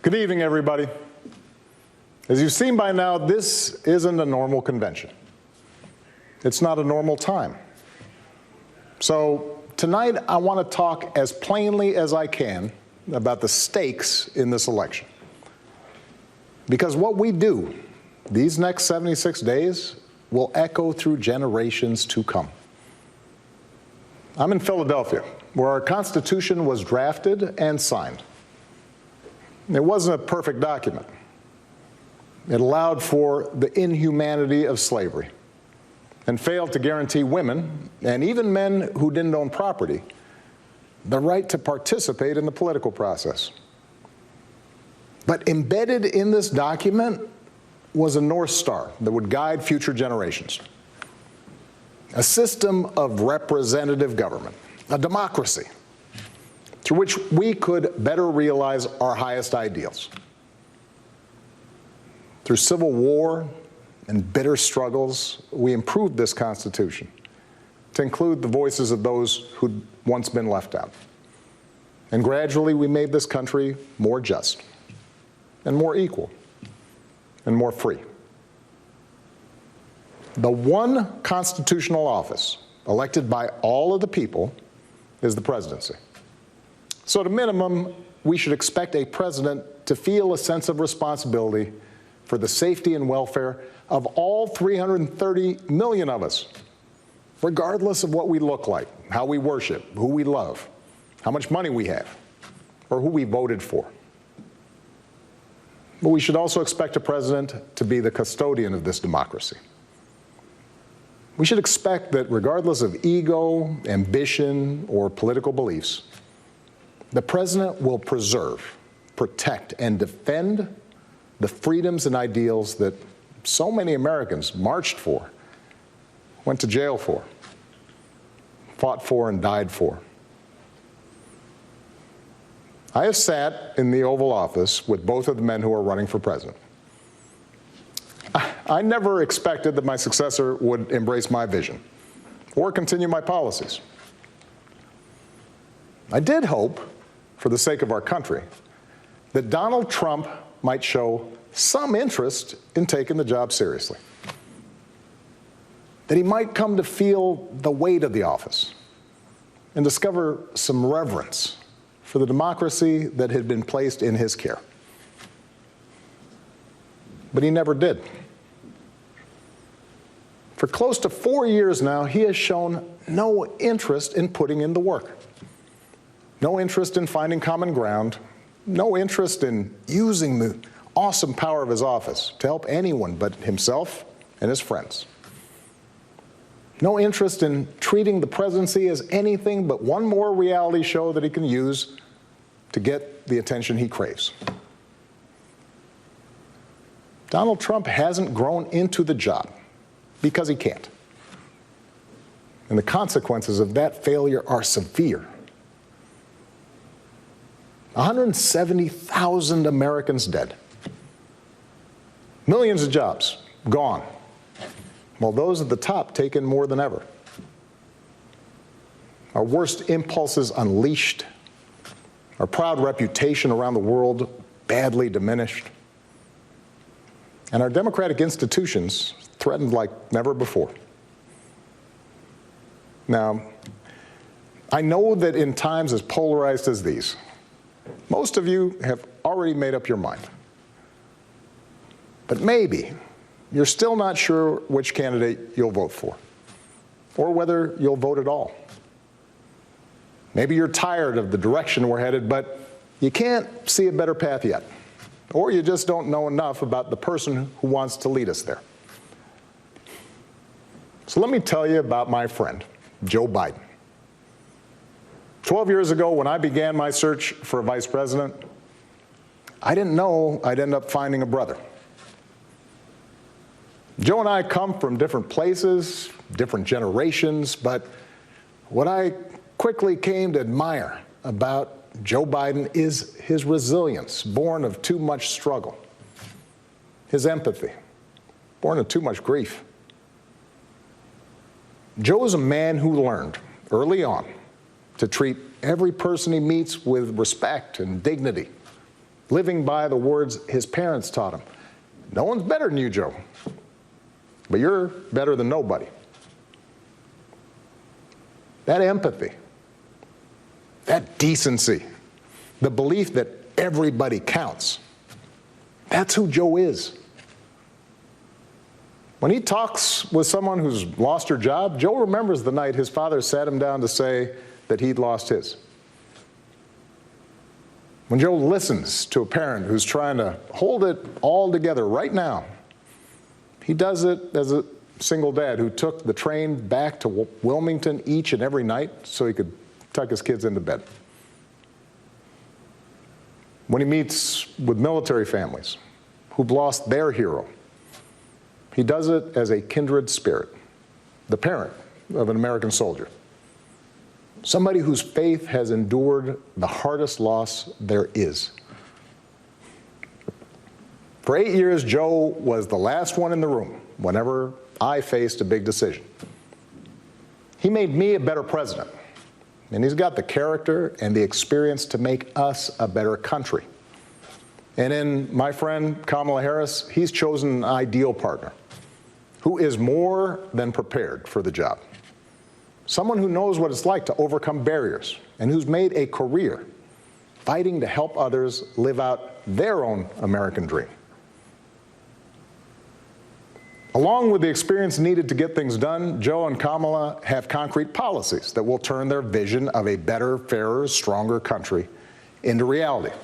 Good evening, everybody. As you've seen by now, this isn't a normal convention. It's not a normal time. So tonight, I want to talk as plainly as I can about the stakes in this election. Because what we do these next 76 days will echo through generations to come. I'm in Philadelphia, where our Constitution was drafted and signed. It wasn't a perfect document. It allowed for the inhumanity of slavery and failed to guarantee women, and even men who didn't own property, the right to participate in the political process. But embedded in this document was a North Star that would guide future generations. A system of representative government, a democracy, through which we could better realize our highest ideals. Through civil war and bitter struggles, we improved this Constitution to include the voices of those who'd once been left out. And gradually, we made this country more just and more equal and more free. The one constitutional office elected by all of the people is the presidency. So at a minimum, we should expect a president to feel a sense of responsibility for the safety and welfare of all 330 million of us, regardless of what we look like, how we worship, who we love, how much money we have, or who we voted for. But we should also expect a president to be the custodian of this democracy. We should expect that regardless of ego, ambition, or political beliefs, the president will preserve, protect, and defend the freedoms and ideals that so many Americans marched for, went to jail for, fought for, and died for. I have sat in the Oval Office with both of the men who are running for president. I never expected that my successor would embrace my vision or continue my policies. I did hope, for the sake of our country, that Donald Trump might show some interest in taking the job seriously. That he might come to feel the weight of the office and discover some reverence for the democracy that had been placed in his care. But he never did. For close to 4 years now, he has shown no interest in putting in the work. No interest in finding common ground, no interest in using the awesome power of his office to help anyone but himself and his friends. No interest in treating the presidency as anything but one more reality show that he can use to get the attention he craves. Donald Trump hasn't grown into the job because he can't. And the consequences of that failure are severe. 170,000 Americans dead. Millions of jobs gone, while those at the top taken more than ever. Our worst impulses unleashed, our proud reputation around the world badly diminished, and our democratic institutions threatened like never before. Now, I know that in times as polarized as these, most of you have already made up your mind. But maybe you're still not sure which candidate you'll vote for, or whether you'll vote at all. Maybe you're tired of the direction we're headed, but you can't see a better path yet, or you just don't know enough about the person who wants to lead us there. So let me tell you about my friend, Joe Biden. 12 years ago, when I began my search for a vice president, I didn't know I'd end up finding a brother. Joe and I come from different places, different generations, but what I quickly came to admire about Joe Biden is his resilience, born of too much struggle, his empathy, born of too much grief. Joe is a man who learned early on to treat every person he meets with respect and dignity, living by the words his parents taught him. No one's better than you, Joe, but you're better than nobody. That empathy, that decency, the belief that everybody counts, that's who Joe is. When he talks with someone who's lost her job, Joe remembers the night his father sat him down to say that he'd lost his. When Joe listens to a parent who's trying to hold it all together right now, he does it as a single dad who took the train back to Wilmington each and every night so he could tuck his kids into bed. When he meets with military families who've lost their hero, he does it as a kindred spirit, the parent of an American soldier, somebody whose faith has endured the hardest loss there is. For 8 years, Joe was the last one in the room whenever I faced a big decision. He made me a better president, and he's got the character and the experience to make us a better country. And in my friend Kamala Harris, he's chosen an ideal partner who is more than prepared for the job. Someone who knows what it's like to overcome barriers and who's made a career fighting to help others live out their own American dream. Along with the experience needed to get things done, Joe and Kamala have concrete policies that will turn their vision of a better, fairer, stronger country into reality.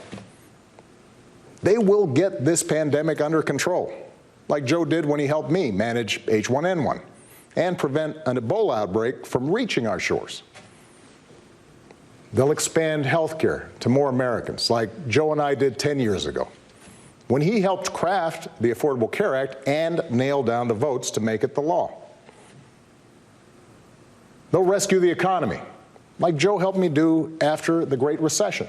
They will get this pandemic under control, like Joe did when he helped me manage H1N1 and prevent an Ebola outbreak from reaching our shores. They'll expand health care to more Americans, like Joe and I did 10 years ago, when he helped craft the Affordable Care Act and nail down the votes to make it the law. They'll rescue the economy, like Joe helped me do after the Great Recession.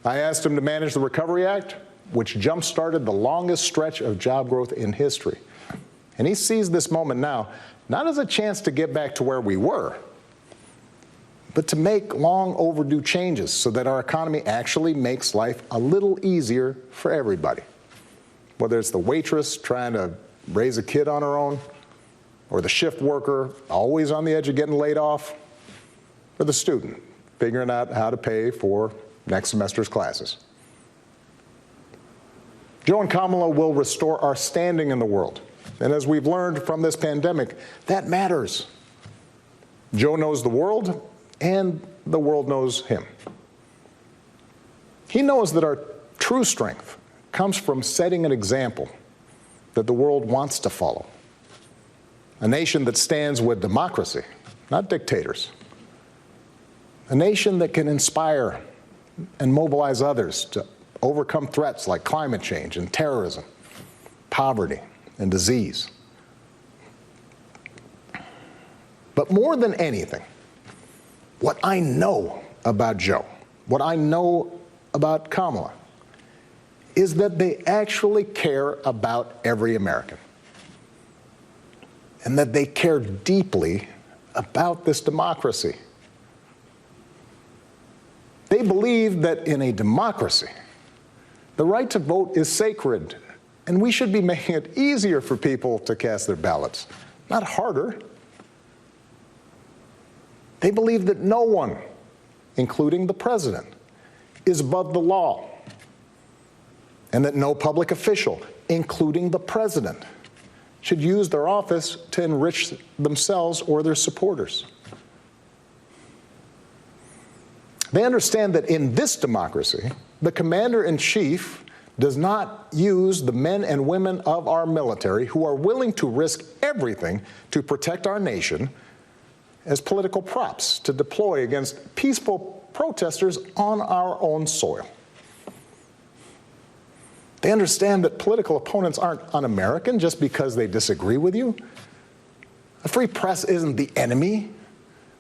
I asked him to manage the Recovery Act, which jump-started the longest stretch of job growth in history. And he sees this moment now, not as a chance to get back to where we were, but to make long overdue changes so that our economy actually makes life a little easier for everybody. Whether it's the waitress trying to raise a kid on her own, or the shift worker always on the edge of getting laid off, or the student figuring out how to pay for next semester's classes. Joe and Kamala will restore our standing in the world. And as we've learned from this pandemic, that matters. Joe knows the world, and the world knows him. He knows that our true strength comes from setting an example that the world wants to follow. A nation that stands with democracy, not dictators. A nation that can inspire and mobilize others to overcome threats like climate change and terrorism, poverty and disease. But more than anything, what I know about Joe, what I know about Kamala, is that they actually care about every American, and that they care deeply about this democracy. They believe that in a democracy, the right to vote is sacred, and we should be making it easier for people to cast their ballots, not harder. They believe that no one, including the president, is above the law, and that no public official, including the president, should use their office to enrich themselves or their supporters. They understand that in this democracy, the commander-in-chief does not use the men and women of our military who are willing to risk everything to protect our nation as political props to deploy against peaceful protesters on our own soil. They understand that political opponents aren't un-American just because they disagree with you. A free press isn't the enemy,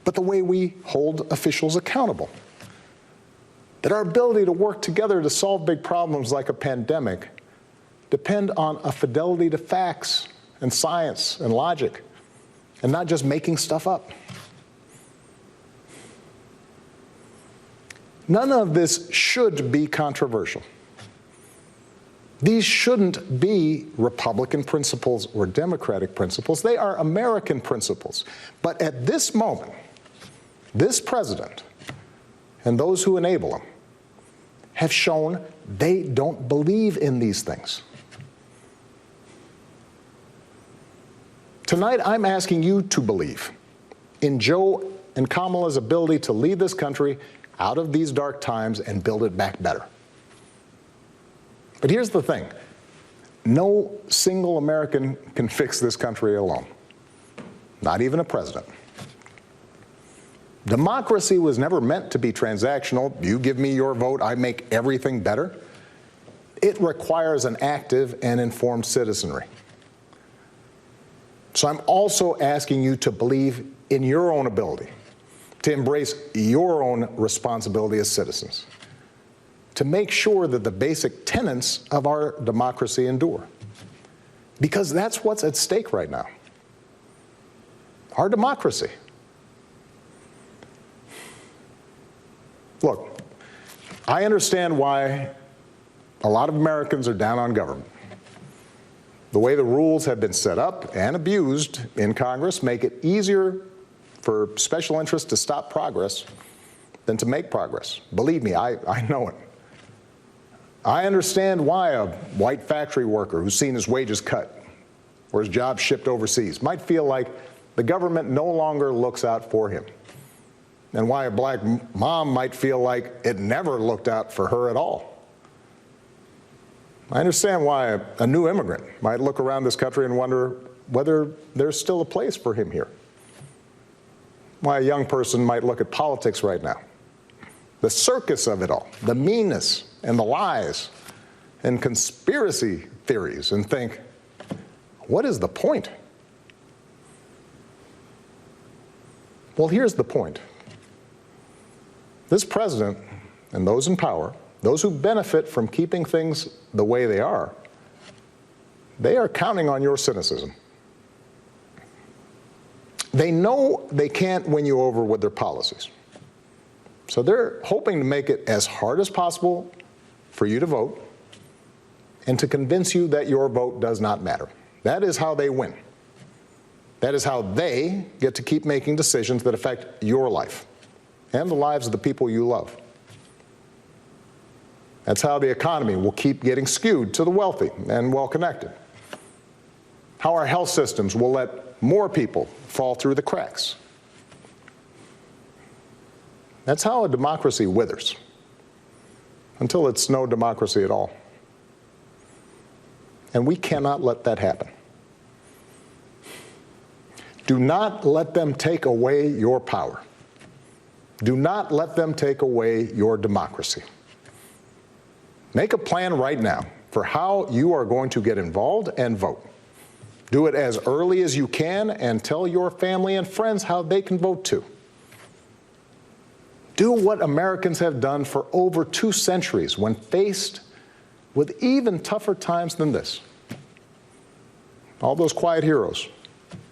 but the way we hold officials accountable. That our ability to work together to solve big problems like a pandemic depend on a fidelity to facts and science and logic, and not just making stuff up. None of this should be controversial. These shouldn't be Republican principles or Democratic principles. They are American principles. But at this moment, this president and those who enable him have shown they don't believe in these things. Tonight, I'm asking you to believe in Joe and Kamala's ability to lead this country out of these dark times and build it back better. But here's the thing. No single American can fix this country alone, not even a president. Democracy was never meant to be transactional. You give me your vote, I make everything better. It requires an active and informed citizenry. So I'm also asking you to believe in your own ability, to embrace your own responsibility as citizens, to make sure that the basic tenets of our democracy endure. Because that's what's at stake right now. Our democracy. Look, I understand why a lot of Americans are down on government. The way the rules have been set up and abused in Congress make it easier for special interests to stop progress than to make progress. Believe me, I know it. I understand why a white factory worker who's seen his wages cut or his job shipped overseas might feel like the government no longer looks out for him, and why a black mom might feel like it never looked out for her at all. I understand why a new immigrant might look around this country and wonder whether there's still a place for him here. Why a young person might look at politics right now, the circus of it all, the meanness and the lies and conspiracy theories, and think, what is the point? Well, here's the point. This president and those in power, those who benefit from keeping things the way they are counting on your cynicism. They know they can't win you over with their policies. So they're hoping to make it as hard as possible for you to vote and to convince you that your vote does not matter. That is how they win. That is how they get to keep making decisions that affect your life and the lives of the people you love. That's how the economy will keep getting skewed to the wealthy and well-connected. How our health systems will let more people fall through the cracks. That's how a democracy withers, until it's no democracy at all. And we cannot let that happen. Do not let them take away your power. Do not let them take away your democracy. Make a plan right now for how you are going to get involved and vote. Do it as early as you can and tell your family and friends how they can vote too. Do what Americans have done for over 2 centuries when faced with even tougher times than this. All those quiet heroes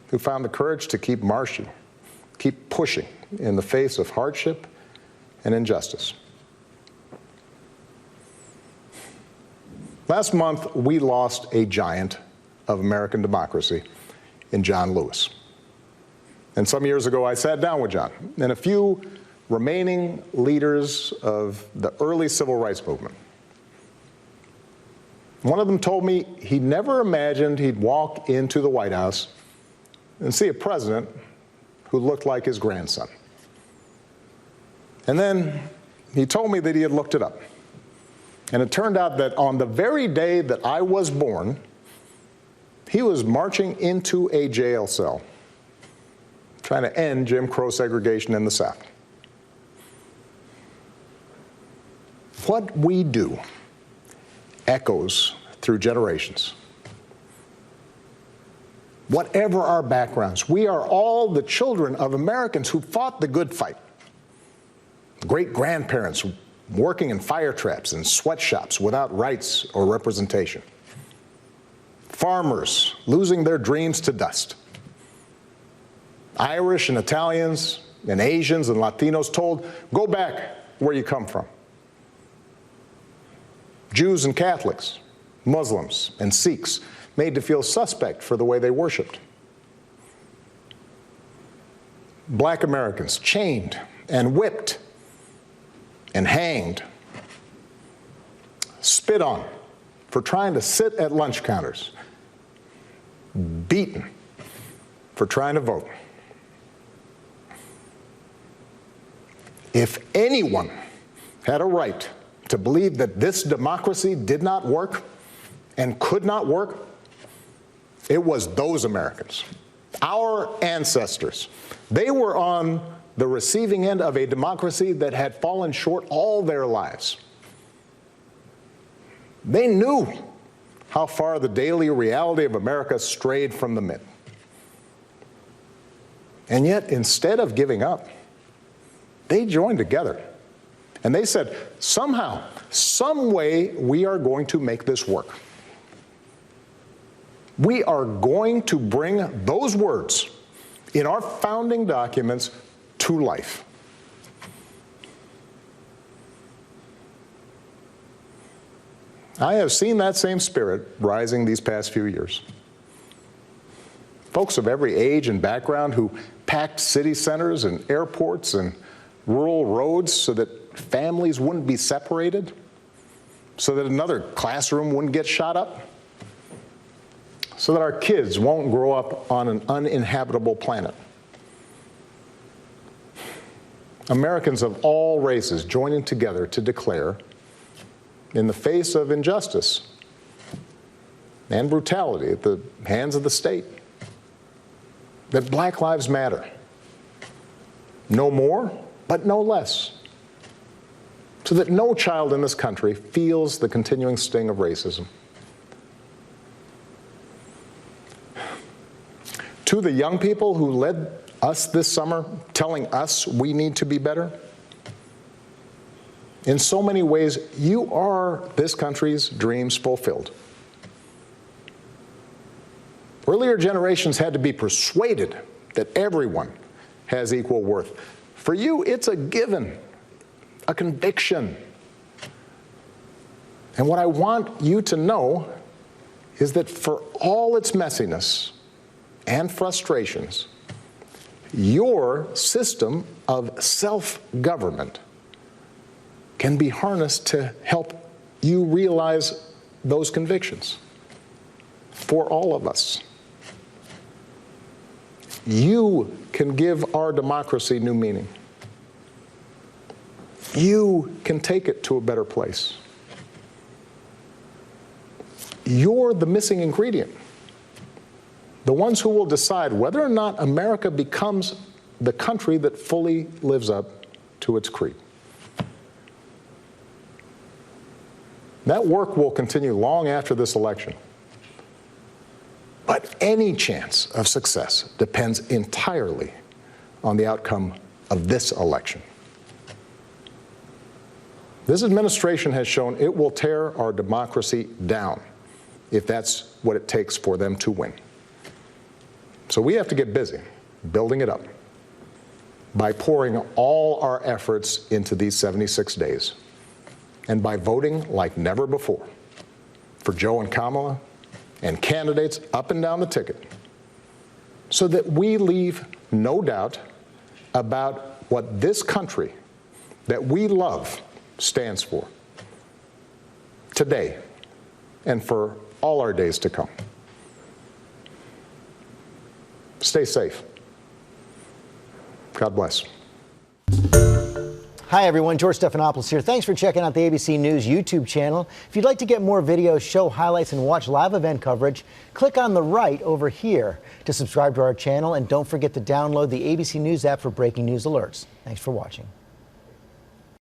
who found the courage to keep marching, keep pushing in the face of hardship and injustice. Last month, we lost a giant of American democracy in John Lewis. And some years ago, I sat down with John and a few remaining leaders of the early civil rights movement. One of them told me he never imagined he'd walk into the White House and see a president who looked like his grandson. And then he told me that he had looked it up. And it turned out that on the very day that I was born, he was marching into a jail cell, trying to end Jim Crow segregation in the South. What we do echoes through generations. Whatever our backgrounds, we are all the children of Americans who fought the good fight. Great-grandparents working in fire traps and sweatshops without rights or representation. Farmers losing their dreams to dust. Irish and Italians and Asians and Latinos told, go back where you come from. Jews and Catholics Muslims, and Sikhs made to feel suspect for the way they worshiped. Black Americans chained and whipped and hanged, spit on for trying to sit at lunch counters, beaten for trying to vote. If anyone had a right to believe that this democracy did not work and could not work, it was those Americans, our ancestors. They were on the receiving end of a democracy that had fallen short all their lives. They knew how far the daily reality of America strayed from the myth. And yet, instead of giving up, they joined together. And they said, somehow, some way, we are going to make this work. We are going to bring those words in our founding documents to life. I have seen that same spirit rising these past few years. Folks of every age and background who packed city centers and airports and rural roads so that families wouldn't be separated, so that another classroom wouldn't get shot up, so that our kids won't grow up on an uninhabitable planet. Americans of all races joining together to declare, in the face of injustice and brutality at the hands of the state, that Black lives matter. No more, but no less. So that no child in this country feels the continuing sting of racism. To the young people who led us this summer, telling us we need to be better, in so many ways, you are this country's dreams fulfilled. Earlier generations had to be persuaded that everyone has equal worth. For you, it's a given, a conviction. And what I want you to know is that for all its messiness and frustrations, your system of self-government can be harnessed to help you realize those convictions for all of us. You can give our democracy new meaning. You can take it to a better place. You're the missing ingredient. The ones who will decide whether or not America becomes the country that fully lives up to its creed. That work will continue long after this election. But any chance of success depends entirely on the outcome of this election. This administration has shown it will tear our democracy down if that's what it takes for them to win. So we have to get busy building it up by pouring all our efforts into these 76 days and by voting like never before for Joe and Kamala and candidates up and down the ticket so that we leave no doubt about what this country that we love stands for today and for all our days to come. Stay safe. God bless. Hi, everyone. George Stephanopoulos here. Thanks for checking out the ABC News YouTube channel. If you'd like to get more videos, show highlights, and watch live event coverage, click on the right over here to subscribe to our channel. And don't forget to download the ABC News app for breaking news alerts. Thanks for watching.